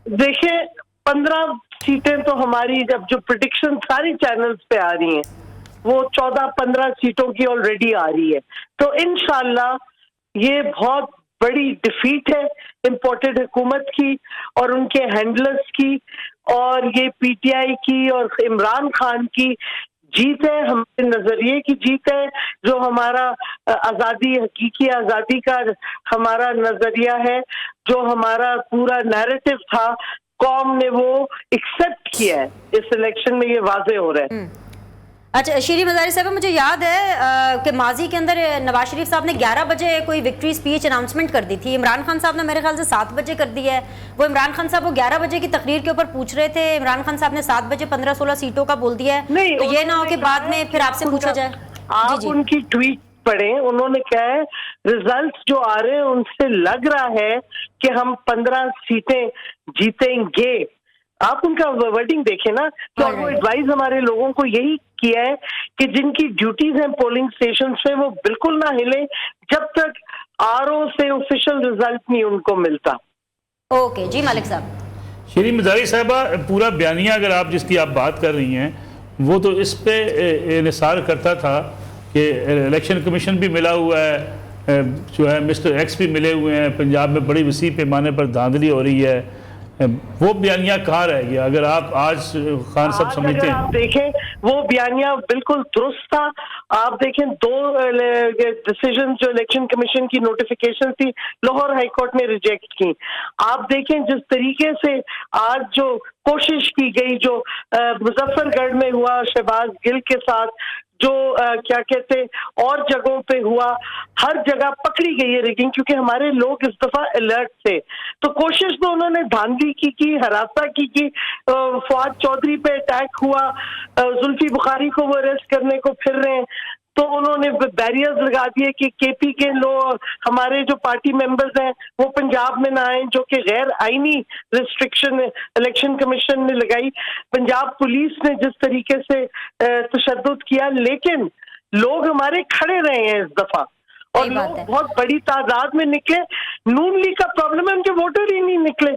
देखिए 15 सीटें तो हमारी, जब जो प्रिडिक्शन सारी चैनल्स पे आ रही हैं वो 14-15 सीटों की ऑलरेडी आ रही है। तो इंशाल्लाह ये बहुत बड़ी डिफीट है इम्पोर्टेड हुकूमत की और उनके हैंडलर्स की, और ये पीटीआई की और इमरान खान की जीत है, हमारे नजरिए की जीत है। जो हमारा आजादी, हकीकी आजादी का हमारा नजरिया है, जो हमारा पूरा नैरेटिव था, कौम ने वो एक्सेप्ट किया है इस इलेक्शन में, ये वाजे हो रहा है। अच्छा शीरी मज़ारी साहब, मुझे याद है कि माजी के अंदर नवाज शरीफ साहब ने 11 बजे कोई विक्ट्री स्पीच अनाउंसमेंट कर दी थी। इमरान खान साहब ने मेरे ख्याल से 7 बजे कर दी है। वो इमरान खान साहब वो 11 बजे की तकरीर के ऊपर पूछ रहे थे, इमरान खान साहब ने 7 बजे 15-16 सीटों का बोल दिया है। नहीं, तो ये ना हो कि बाद में फिर आपसे पूछा जाए। आप जी उनकी ट्वीट पढ़े, उन्होंने कहा है रिजल्ट्स जो आ रहे हैं उनसे लग रहा है कि हम 15 सीटें जीतेंगे। आप उनका वर्डिंग देखें ना, तो वो एडवाइस हमारे लोगों को यही किया है कि जिनकी ड्यूटीज हैं पोलिंग स्टेशन पे वो बिल्कुल ना हिले जब तक आरओ से ऑफिशियल रिजल्ट नहीं उनको मिलता। ओके जी, मालिक साहब। शीरी मज़ारी साहबा, पूरा बयानिया अगर आप जिसकी आप बात कर रही हैं वो तो इस पे इन्हिसार करता था कि इलेक्शन कमीशन भी मिला हुआ है, जो है मिस्टर एक्स भी मिले हुए हैं, पंजाब में बड़ी वसी पैमाने पर धांधली हो रही है। वो बयानिया कहाँ रह गया? अगर आप आज खान साहब समझते हैं, आप देखें वो बयानिया बिल्कुल दुरुस्त था। आप देखें 2 डिसीजन जो इलेक्शन कमीशन की नोटिफिकेशन थी लाहौर हाई कोर्ट ने रिजेक्ट की। आप देखें जिस तरीके से आज जो कोशिश की गई, जो मुजफ्फरगढ़ में हुआ शहबाज गिल के साथ, जो क्या कहते और जगहों पे हुआ, हर जगह पकड़ी गई है रिगिंग, क्योंकि हमारे लोग इस दफा अलर्ट थे। तो कोशिश तो उन्होंने धांधली की हरासा की फवाद चौधरी पे अटैक हुआ, जुल्फी बुखारी को वो अरेस्ट करने को फिर रहे हैं, तो उन्होंने बैरियर्स लगा दिए कि केपी के लोग, हमारे जो पार्टी मेंबर्स हैं वो पंजाब में ना आए, जो कि गैर आईनी रिस्ट्रिक्शन इलेक्शन कमीशन ने लगाई। पंजाब पुलिस ने जिस तरीके से तशद्दुद किया, लेकिन लोग हमारे खड़े रहे हैं इस दफा, और लोग बहुत बड़ी तादाद में निकले। नून लीग का प्रॉब्लम है, उनके वोटर ही नहीं निकले।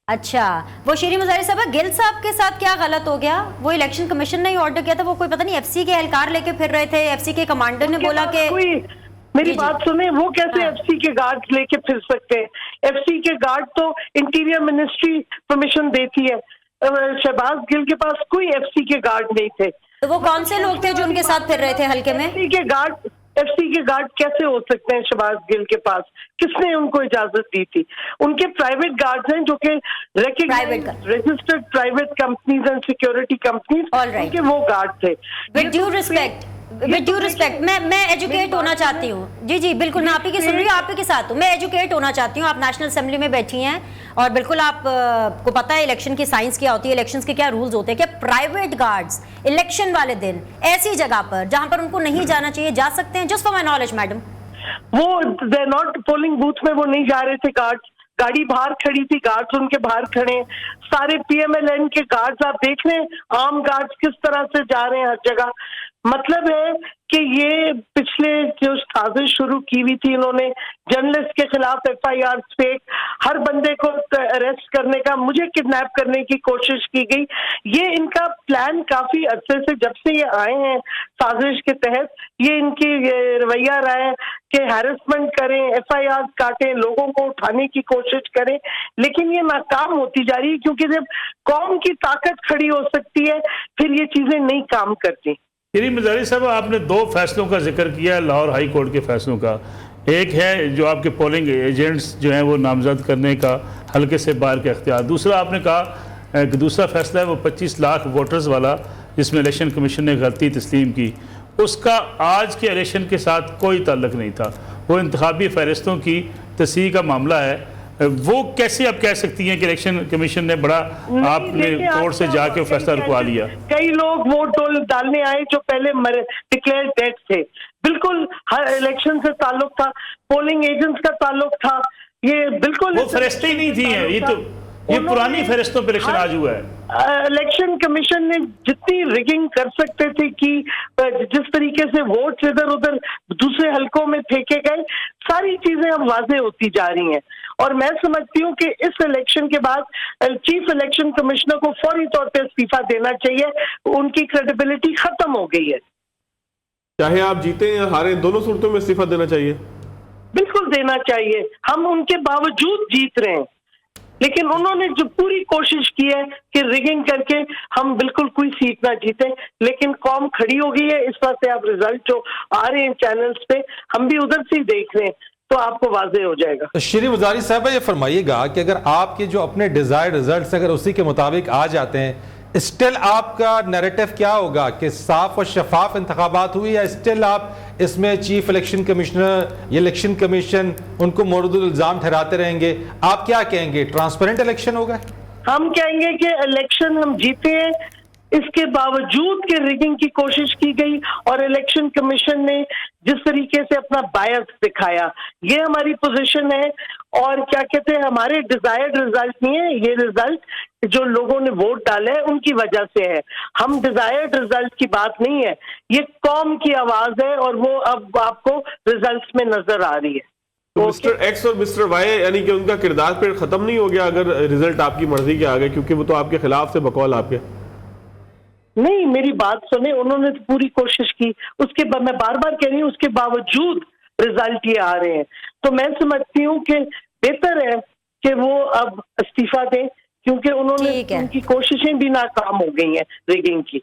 अच्छा, वो शीरी मुज़ारी साहब, गिल साहब के साथ क्या गलत हो गया? वो इलेक्शन कमीशन ने ही ऑर्डर किया था, वो कोई पता नहीं एफसी के एहलकार लेके फिर रहे थे, एफसी के कमांडर ने बोला कि मेरी बात सुने, वो कैसे एफसी के गार्ड लेके फिर सकते हैं? एफसी के गार्ड तो इंटीरियर मिनिस्ट्री परमिशन देती है। शहबाज गिल के पास कोई एफसी के गार्ड नहीं थे। तो वो कौन से लोग थे जो उनके साथ फिर रहे थे हल्के में? एफसी के गार्ड कैसे हो सकते हैं शहबाज गिल के पास? किसने उनको इजाजत दी थी? उनके प्राइवेट गार्ड्स हैं जो कि registered private companies and security companies, उनके वो गार्ड थे। विद ड्यू रिस्पेक्ट मैं एजुकेट होना चाहती हूँ। जी जी बिल्कुल, मैं आप ही की सुन रही हूँ, आप ही के साथ हूँ। मैं एजुकेट होना चाहती हूँ। आप नेशनल असेंबली में बैठी हैं और बिल्कुल आप को पता है इलेक्शन की साइंस क्या होती है, इलेक्शंस के क्या रूल्स होते हैं। क्या प्राइवेट गार्ड्स इलेक्शन वाले दिन ऐसी जगह पर जहां पर उनको नहीं जाना चाहिए जा सकते हैं? Just for my knowledge madam. वो दे नॉट पोलिंग बूथ में वो नहीं जा रहे थे गार्ड्स, गाड़ी बाहर खड़ी थी, गार्ड्स उनके बाहर खड़े। सारे पीएमएलएन के गार्ड्स आप देख रहे हैं, आम गार्ड्स किस तरह से जा रहे हैं हर जगह। मतलब है कि ये पिछले जो साजिश शुरू की हुई थी इन्होंने जर्नलिस्ट के खिलाफ एफआईआर फेक, हर बंदे को अरेस्ट करने का, मुझे किडनैप करने की कोशिश की गई। ये इनका प्लान काफी अरसे से, जब से ये आए हैं साजिश के तहत, ये इनकी रवैया रहा है कि हैरेसमेंट करें, एफआईआर काटें, लोगों को उठाने की कोशिश करें, लेकिन ये नाकाम होती जा रही है, क्योंकि जब कौम की ताकत खड़ी हो सकती है फिर ये चीजें नहीं काम करती। शीरी मज़ारी साहब, आपने 2 फैसलों का जिक्र किया है लाहौर हाई कोर्ट के फैसलों का। एक है जो आपके पोलिंग एजेंट्स जो हैं वो नामजद करने का हल्के से बाहर का इख्तियार, दूसरा आपने कहा कि दूसरा फैसला है वो 25 लाख वोटर्स वाला जिसमें इलेक्शन कमीशन ने गलती तस्लीम की, उसका आज के इलेक्शन के साथ कोई ताल्लुक नहीं था, वो इंतखाबी फहरिस्तों की तस्हीह का मामला है। वो कैसे आप कह सकती हैं कि इलेक्शन कमीशन ने बड़ा आपने कोर्ट से जाके फैसला रुकवा लिया? कई लोग वोट डालने आए जो पहले डिक्लेयर डेड थे। बिल्कुल हर इलेक्शन से ताल्लुक था, पोलिंग एजेंट्स का ताल्लुक था, ये बिल्कुल वो फरिश्ते ही नहीं थी हैं, ये पुरानी फरिश्तों पर इलेक्शन आज हुआ है। इलेक्शन कमीशन ने जितनी रिगिंग कर सकते थे कि जिस तरीके से वोट इधर उधर दूसरे हलकों में फेंके गए, सारी चीजें अब वाजे होती जा रही हैं। और मैं समझती हूँ कि इस इलेक्शन के बाद चीफ इलेक्शन कमिश्नर को फौरी तौर पे इस्तीफा देना चाहिए, उनकी क्रेडिबिलिटी खत्म हो गई है। चाहे आप जीते या हारे, दोनों सूरतों में इस्तीफा देना चाहिए। बिल्कुल देना चाहिए। हम उनके बावजूद जीत रहे हैं, लेकिन उन्होंने जो पूरी कोशिश की है कि रिगिंग करके हम बिल्कुल कोई सीट ना जीते, लेकिन कौम खड़ी हो गई है। इस बात से आप रिजल्ट जो आ रहे हैं चैनल्स पे, हम भी उधर से ही देख रहे हैं, तो आपको वाज़ेह हो जाएगा। तो शरीफ वज़ारी साहब ये फरमाइएगा कि अगर आपके जो अपने डिजायर्ड रिजल्ट्स अगर उसी के मुताबिक आ जाते हैं, स्टिल आपका नैरेटिव क्या होगा कि साफ और शफाफ इंतखाबात हुई, या स्टिल आप इसमें चीफ इलेक्शन कमिश्नर या इलेक्शन कमीशन उनको मोरदुल इल्जाम ठहराते रहेंगे? आप क्या कहेंगे, ट्रांसपेरेंट इलेक्शन होगा? हम कहेंगे कि इलेक्शन हम जीते हैं, इसके बावजूद कि रिगिंग की कोशिश की गई और इलेक्शन कमीशन ने जिस तरीके से अपना बायस दिखाया, ये हमारी पोजीशन है। और क्या कहते हैं, हमारे डिजायर्ड रिजल्ट नहीं है, ये रिजल्ट जो लोगों ने वोट डाले हैं उनकी वजह से है। हम डिजायर्ड रिजल्ट की बात नहीं है, ये कौम की आवाज है और वो अब आपको रिजल्ट्स में नजर आ रही है। तो मिस्टर एक्स और मिस्टर वाई यानी कि उनका किरदार फिर खत्म नहीं हो गया अगर रिजल्ट आपकी मर्जी के आ गए, क्योंकि वो तो आपके खिलाफ से बकौल आपके। नहीं, मेरी बात सुने, उन्होंने तो पूरी कोशिश की, उसके बाद मैं बार बार कह रही हूँ, उसके बावजूद रिजल्ट ये आ रहे हैं। तो मैं समझती हूँ कि बेहतर है कि वो अब इस्तीफा दें, क्योंकि उन्होंने उनकी कोशिशें भी नाकाम हो गई हैं रिगिंग की।